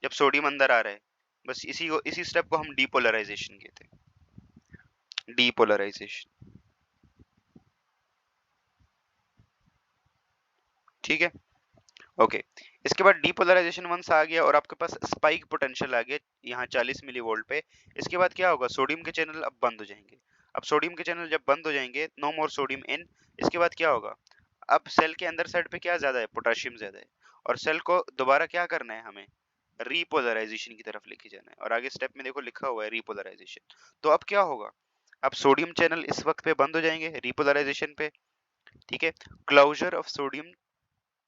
जब सोडियम अंदर आ रहा है, बस इसी स्टेप को हम डीपोलराइजेशन कहते हैं, डीपोलराइजेशन, ठीक है। ओके, इसके बाद डीपोलराइजेशन वंस आ गया और आपके पास स्पाइक पोटेंशियल आ गया यहाँ 40 मिली वोल्ट पे। इसके बाद क्या होगा, सोडियम के चैनल अब बंद हो जाएंगे। अब सोडियम के चैनल जब बंद हो जाएंगे, नो मोर सोडियम इन, इसके बाद क्या होगा, अब सेल के अंदर साइड पे क्या ज्यादा है, पोटेशियम ज्यादा है, और सेल को दोबारा क्या करना है, हमें रीपोलराइजेशन की तरफ लेके जाना है, और आगे स्टेप में देखो लिखा हुआ है रीपोलराइजेशन। तो अब क्या होगा, अब सोडियम चैनल इस वक्त पे बंद हो जाएंगे रीपोलराइजेशन पे, ठीक है, closure of sodium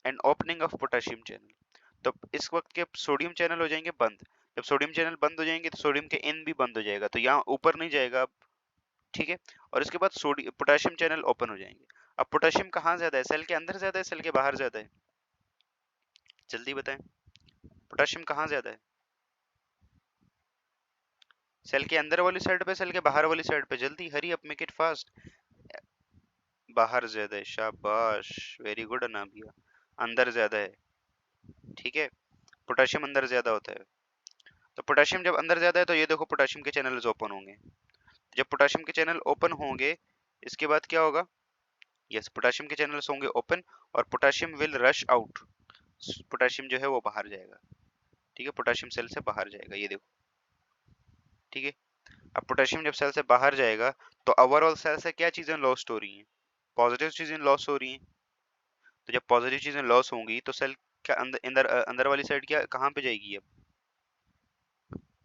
and opening of potassium channel. तो इस वक्त के सोडियम चैनल हो जाएंगे बंद, जब सोडियम चैनल बंद हो जाएंगे तो सोडियम के इन भी बंद हो जाएगा, तो यहाँ ऊपर नहीं जाएगा अब, ठीक है। और इसके बाद सोडियम पोटेशियम चैनल ओपन हो जाएंगे। अब पोटेशियम कहाँ ज्यादा है, सेल के अंदर ज्यादा है, सेल के बाहर ज्यादा है, जल्दी बताएं, पोटेशियम कहाँ ज्यादा है, सेल के अंदर वाली साइड पे, सेल के बाहर वाली साइड पे, जल्दी hurry up make it fast. बाहर ज्यादा है, शाबाश, वेरी गुड अनाबिया, अंदर ज्यादा है, ठीक है, पोटेशियम अंदर ज्यादा होता है। तो पोटेशियम जब अंदर ज्यादा है तो ये देखो पोटेशियम के चैनल्स ओपन होंगे, जब पोटेशियम के चैनल ओपन होंगे इसके बाद क्या होगा, यस, पोटेशियम के चैनल्स होंगे ओपन और potassium will rush out, potassium जो है वो बाहर जाएगा, ठीक है, पोटेशियम सेल से बाहर जाएगा, ये देखो, ठीक है। अब पोटेशियम जब सेल से बाहर जाएगा तो ओवरऑल सेल से क्या चीजें लॉस्ट हो रही हैं? पॉजिटिव चीजें लॉस हो रही हैं। तो जब पॉजिटिव चीजें लॉस होंगी तो सेल क्या अंदर वाली साइड क्या कहाँ पे जाएगी? अब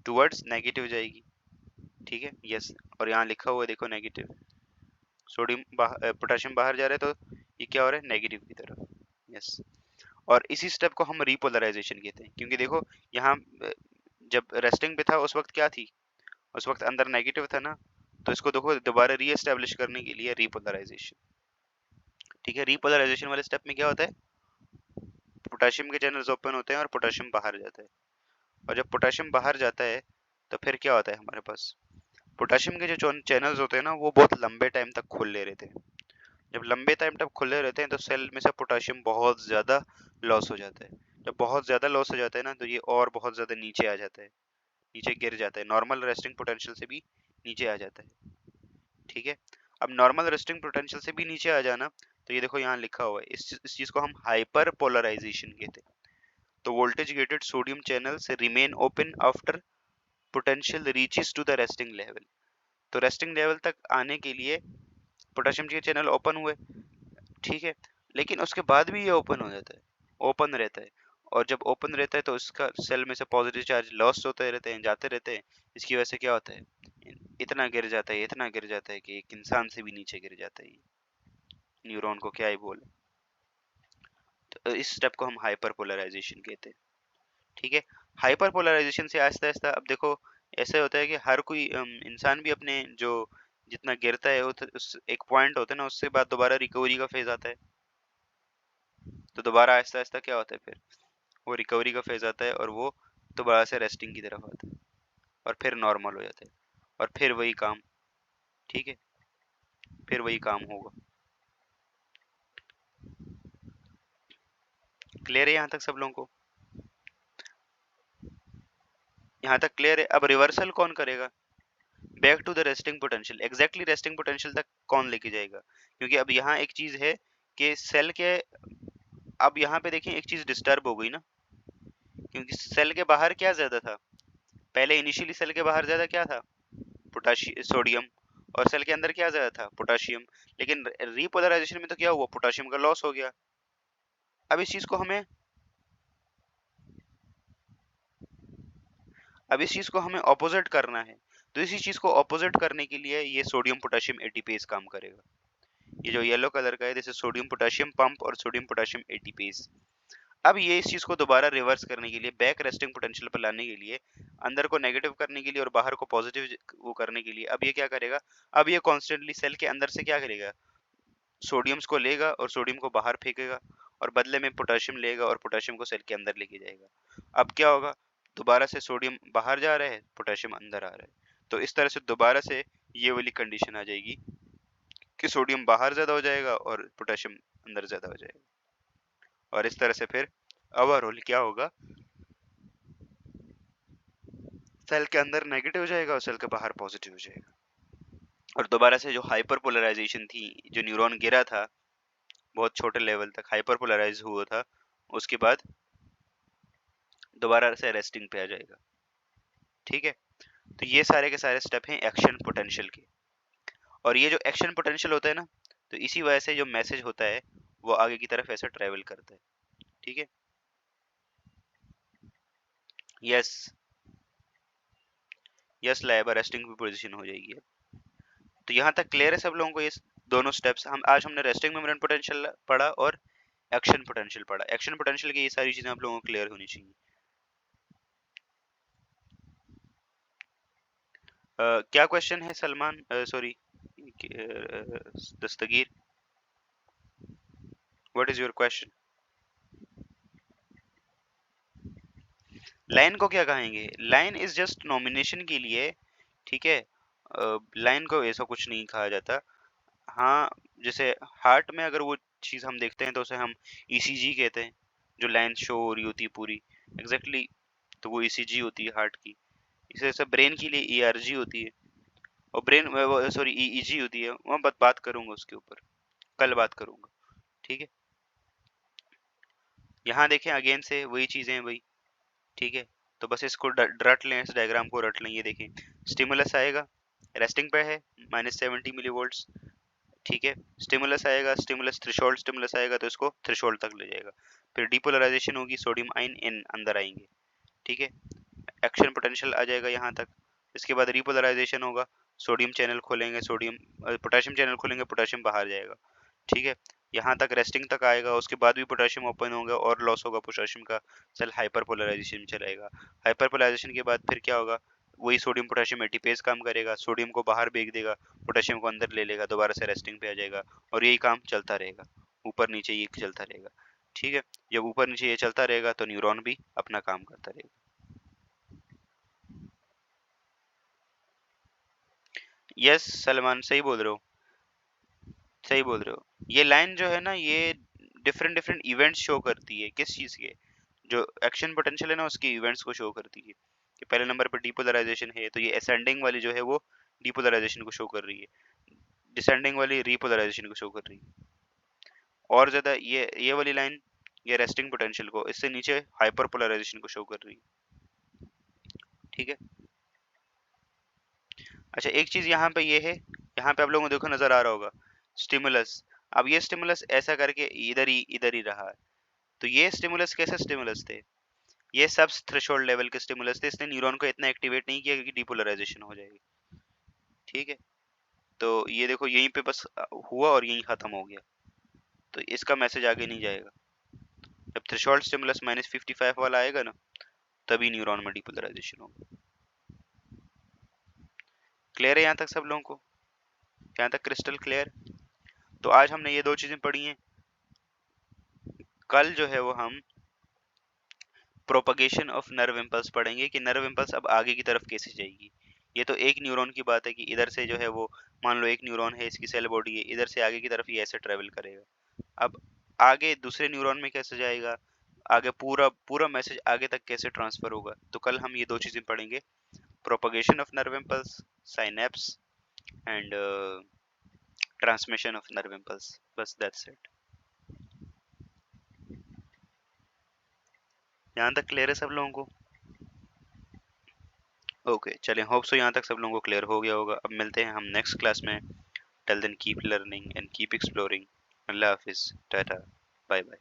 टुवर्ड्स नेगेटिव जाएगी। ठीक है, यस। और यहाँ लिखा हुआ है देखो नेगेटिव। पोटेशियम बाहर जा रहा है तो ये क्या हो रहा है? नेगेटिव की तरफ। यस। और इसी स्टेप को हम रिपोलराइजेशन कहते हैं, क्योंकि देखो यहाँ जब रेस्टिंग पे था उस वक्त क्या थी? उस वक्त अंदर नेगेटिव था ना, तो इसको देखो दोबारा री एस्टेब्लिश करने के लिए रिपोलराइजेशन। ठीक है, रिपोलराइजेशन वाले स्टेप में क्या होता है? पोटेशियम के चैनल्स ओपन होते हैं और पोटेशियम बाहर जाता है। और जब पोटेशियम बाहर जाता है तो फिर क्या होता है हमारे पास? पोटेशियम के जो चैनल्स होते हैं ना, वो बहुत लंबे टाइम तक खुले रहते हैं। जब लंबे टाइम तक खुले रहते हैं तो सेल में से पोटेशियम बहुत ज्यादा लॉस हो जाता है। जब बहुत ज्यादा लॉस हो जाता है ना, तो ये और बहुत ज्यादा नीचे आ जाता है, नीचे गिर जाता है, नॉर्मल रेस्टिंग पोटेंशियल से भी नीचे आ जाता है। ठीक है, अब नॉर्मल रेस्टिंग पोटेंशियल से भी नीचे आ जाना, तो ये देखो यहाँ लिखा हुआ है, इस चीज को हम हाइपर पोलराइजेशन कहते हैं। तो voltage gated sodium channels remain open after potential reaches to the resting level. तो रेस्टिंग लेवल तक आने के लिए पोटेशियम के चैनल ओपन हुए, ठीक है, लेकिन उसके बाद भी ये ओपन हो जाता है, ओपन रहता है। और जब ओपन रहता है तो इसका सेल में से पॉजिटिव चार्ज लॉस होते रहते हैं, जाते रहते हैं। इसकी वजह से क्या होता है? इतना गिर जाता है, इतना गिर जाता है कि एक इंसान से भी नीचे गिर जाता है। न्यूरॉन को क्या ही बोले। तो इस स्टेप को हम हाइपर पोलराइजेशन कहते हैं। ठीक है, हाइपर पोलराइजेशन से आहिस्ता आहिस्ता अब देखो ऐसे होता है कि हर कोई इंसान भी अपने जो जितना गिरता है उस एक पॉइंट होता है ना, उससे बाद दोबारा रिकवरी का फेज आता है। तो दोबारा आहिस्ता आहिस्ता क्या होता है? फिर वो रिकवरी का फेज आता है और वो दोबारा से रेस्टिंग की तरफ आता है और फिर नॉर्मल हो जाता है और फिर वही काम। ठीक है, फिर वही काम होगा। क्लियर है यहाँ तक सब लोगों को? यहाँ तक क्लियर है? अब रिवर्सल कौन करेगा? Back to the resting potential. Exactly resting potential तक कौन लेके जाएगा? क्योंकि अब यहाँ एक चीज है कि सेल के, अब यहाँ पे देखिए एक चीज डिस्टर्ब हो गई ना, क्योंकि सेल के बाहर क्या ज्यादा था? पहले इनिशियली सेल के बाहर ज्यादा क्या था? Potassium, sodium. और सेल के अंदर क्या ज्यादा था? पोटाशियम। लेकिन रिपोलराइजेशन में तो क्या हुआ? पोटाशियम का लॉस हो गया। अब इस चीज को हमें अब इस चीज को हमें ऑपोजिट करना है। तो इसी चीज को ऑपोजिट करने के लिए ये सोडियम पोटेशियम एटीपेज काम करेगा। ये जो येलो कलर का है, जैसे सोडियम पोटेशियम पंप और सोडियम पोटेशियम एटीपेज। अब ये इस चीज को दोबारा रिवर्स करने के लिए, बैक रेस्टिंग पोटेंशियल पर लाने के लिए, अंदर को नेगेटिव करने के लिए और बाहर को पॉजिटिव वो करने के लिए, अब ये क्या करेगा? अब ये कॉन्स्टेंटली सेल के अंदर से क्या करेगा? सोडियम्स को लेगा और सोडियम को बाहर फेंकेगा और बदले में पोटेशियम लेगा और पोटेशियम को सेल के अंदर लेके जाएगा। अब क्या होगा? दोबारा से सोडियम बाहर जा रहा है, पोटेशियम अंदर आ रहा है। तो इस तरह से दोबारा से ये वाली कंडीशन आ जाएगी कि सोडियम बाहर ज्यादा हो जाएगा और पोटेशियम अंदर ज्यादा हो जाएगा। और इस तरह से फिर ओवरऑल क्या होगा? सेल के अंदर नेगेटिव हो जाएगा और सेल के बाहर पॉजिटिव हो जाएगा। और दोबारा से जो हाइपर पोलराइजेशन थी, जो न्यूरॉन गिरा था बहुत छोटे लेवल तक हाइपर पोलराइज हुआ था, उसके बाद दोबारा से रेस्टिंग पे आ जाएगा। ठीक है, तो ये सारे के सारे स्टेप हैं एक्शन पोटेंशियल के। और ये जो एक्शन पोटेंशियल होता है ना, तो इसी वजह से जो मैसेज होता है वो आगे की तरफ ऐसे ट्रेवल करता है। ठीक है, यस, यस लैब रेस्टिंग की पोजीशन हो जाएगी। तो यहाँ तक क्लियर है सब लोगों को? ये दोनों स्टेप्स हम आज हमने रेस्टिंग मेम्ब्रेन पोटेंशियल पढ़ा और एक्शन पोटेंशियल पढ़ा। एक्शन पोटेंशियल की ये सारी चीजें आप लोगों को क्लियर होनी चाहिए। क्या क्वेश्चन है Salman? Sorry, Dastagir, what is your question? Line को क्या कहेंगे? लाइन इज जस्ट नॉमिनेशन के लिए। ठीक है, लाइन को ऐसा कुछ नहीं कहा जाता। हाँ, जैसे हार्ट में अगर वो चीज हम देखते हैं तो उसे हम ईसीजी कहते हैं, जो लाइन शो हो रही होती है पूरी एग्जैक्टली exactly, तो वो ईसीजी होती है हार्ट की। इसी तरह से ब्रेन के लिए ईआरजी होती है, और ब्रेन सॉरी ईईजी होती है। मैं बात करूंगा उसके ऊपर, कल बात करूंगा। ठीक है, यहाँ देखें अगेन से वही चीजें हैं भाई। ठीक है, तो बस इसको रट लें, इस डायग्राम को रट लें। ये देखें, स्टिमुलस आएगा, रेस्टिंग पे है -70 mV, ठीक है। स्टिमुलस आएगा, स्टिमुलस थ्रेशोल्ड स्टिमुलस आएगा तो इसको थ्रेशोल्ड तक ले जाएगा। फिर डीपोलराइजेशन होगी, सोडियम आयन इन अंदर आएंगे, ठीक है। एक्शन पोटेंशियल आ जाएगा यहाँ तक। इसके बाद रिपोलराइजेशन होगा, सोडियम चैनल खोलेंगे, सोडियम पोटेशियम चैनल खोलेंगे, पोटेशियम बाहर जाएगा, ठीक है। यहाँ तक रेस्टिंग तक आएगा, उसके बाद भी पोटेशियम ओपन होगा और लॉस होगा पोटेशियम का, सेल हाइपरपोलराइजेशन चलेगा। हाइपरपोलराइजेशन के बाद फिर क्या होगा, वही सोडियम पोटेशियम एटीपेज काम करेगा, सोडियम को बाहर फेंक देगा, पोटेशियम को अंदर ले लेगा, दोबारा से रेस्टिंग पे आ जाएगा और यही काम चलता रहेगा, ऊपर नीचे ये चलता रहेगा, ठीक है। जब ऊपर नीचे ये चलता रहेगा तो न्यूरॉन भी अपना काम करता रहेगा। यस सलमान, सही बोल रहे हो, सही बोल रहे हो। ये लाइन जो है ना, ये डिफरेंट डिफरेंट इवेंट्स शो करती है, किस चीज के, जो एक्शन पोटेंशियल है ना उसके इवेंट्स को शो करती है। कि पहले नंबर पर डीपोलराइजेशन है तो ये असेंडिंग वाली जो है वो डीपोलराइजेशन को शो कर रही है, डिसेंडिंग वाली रिपोलराइजेशन को शो कर रही है। और ज्यादा ये वाली लाइन ये रेस्टिंग पोटेंशियल को, इससे नीचे हाइपर पोलराइजेशन को शो कर रही है, ठीक है। अच्छा एक चीज यहाँ पे ये है, यहाँ पे आप लोगों को देखो नजर आ रहा होगा स्टिमुलस। अब ये स्टिमुलस ऐसा करके इधर ही रहा है, तो ये स्टिमुलस कैसे स्टिमुलस थे, ये सब थ्रेशोल्ड लेवल के स्टिमुलस थे, इसने न्यूरॉन को इतना एक्टिवेट नहीं किया कि डीपोलराइजेशन हो जाएगी, ठीक है। तो ये देखो यहीं पे बस हुआ और यहीं खत्म हो गया, तो इसका मैसेज आगे नहीं जाएगा। जब थ्रेशोल्ड स्टिमुलस -55 वाला आएगा ना, तभी न्यूरॉन में डीपोलराइजेशन होगा। क्लियर है यहाँ तक सब लोगों को, यहाँ तक क्रिस्टल क्लियर। तो आज हमने ये दो चीजें पढ़ी हैं। कल जो है वो हम प्रोपगेशन ऑफ नर्व इम्पल्स पढ़ेंगे कि नर्व इम्पल्स अब आगे की तरफ कैसे जाएगी। ये तो एक न्यूरॉन की बात है कि इधर से जो है वो, मान लो एक न्यूरॉन है, इसकी सेल बॉडी है, इधर से आगे की तरफ ये ऐसे ट्रेवल करेगा। अब आगे दूसरे न्यूरॉन में कैसे जाएगा, आगे पूरा पूरा मैसेज आगे तक कैसे ट्रांसफर होगा, तो कल हम ये दो चीजें पढ़ेंगे, propagation of nerve impulse, synapse and transmission of nerve impulse, बस दैट्स इट। यहाँ तक क्लियर है सब लोगों को? ओके चलिए, होप सो यहाँ तक सब लोगों को क्लियर हो गया होगा। अब मिलते हैं हम नेक्स्ट क्लास में। Till then keep learning and keep exploring. अल्लाह हाफिज, टाटा, बाय बाय।